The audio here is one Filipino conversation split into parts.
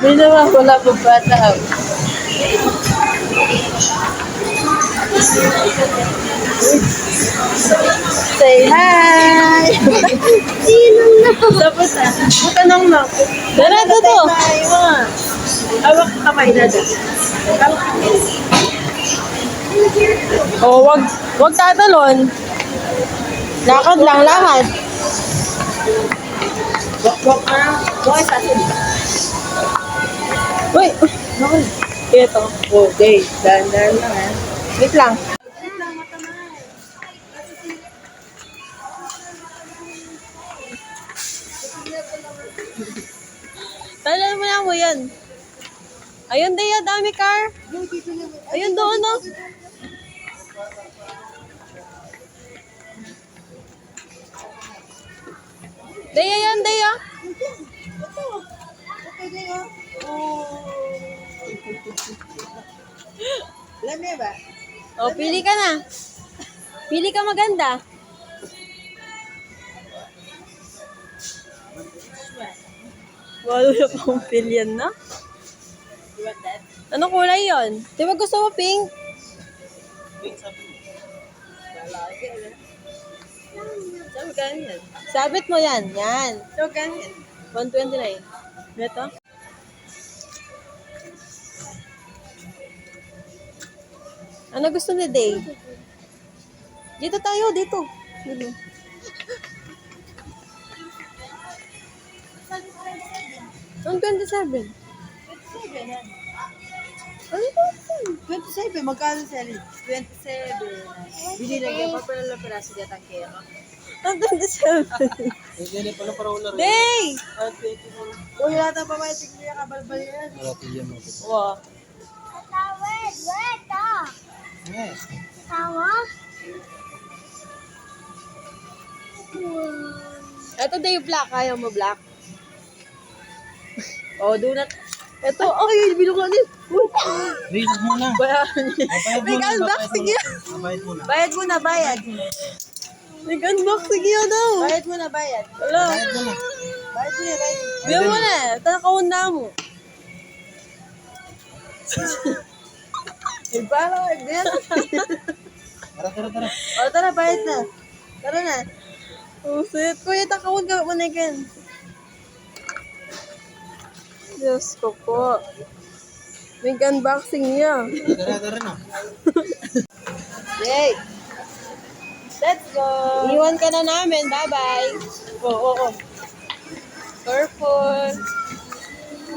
Hindi naman wala po bata. Say hi! Sinong na? Tapos butanong na. Dara to to. Hawak ka kamay na dyan. Hawak ka kamay. Oh, wag tatalon. Lakad lang, lakad. Wak ka. Bukas sa atin. Uy, ito. Okay, dandan lang ha. Wait lang. Talan mo na mo yan. Ayun, Dea, dami car. Ayun doon, no? Dea yan, Dea. Lamya ba? O, pili ka na. Pili ka maganda. Walo na pang pilyan na. You want that? Ano kulay yon? Di ba gusto mo pink? Saan magkano yan? Sabit mo yan. Yan. Saan magkano yan? 129. Ito. Ano gusto ni Day? Dito tayo, dito. Dito. Ang 27. Ano ba? 27, magkano sa 27. Binilagyan pa pala lang pala si Gatang Kera. Ang 27. Hindi pala para wala rin. Day! Uy, yata pa may tignan kabalbal yan. Wala tiyan mo. Wow. Tawid, weta. Yes. Tawa. Ito Day black. Ayaw mo black? Oh, donut. Ito, ay, binukunin. Wait, muna. Bayad May unboxing yan. Bayad muna. Bayad muna, bayad. May unboxing yan daw. Bayad muna, bayad. Wala. Bayad muna. Bayad muna, bayad. Biyan mo na. Tanakaon na mo. Ibala, ganyan. Tara. O, tara, bayad na. Tara na. Oh, shit. Kuya, takawin ka mo na yan. Diyos ko po. May unboxing niya. Tara na. Yay! Let's go! Iwan ka na namin. Bye-bye. Oo. Purple.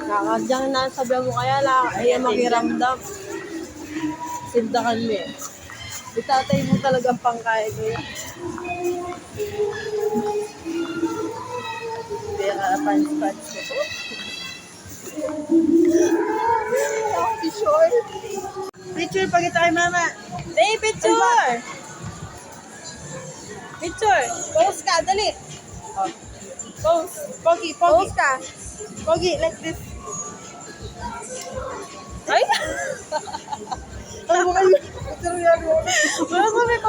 Nakadyang na sa mo kaya lang. Ay, makiramdam. Sindakan mo eh. Itatay mo talagang pangkain mo yan. Kaya pants ko to. Si short. Picture pag ito kay mama. Hey, picture! Picture! Pose ka, dali! Pose. Pogi. Pose ka! Pogi, like this. Ay! Ano mo kayo? Picture yan mo. Wala sa may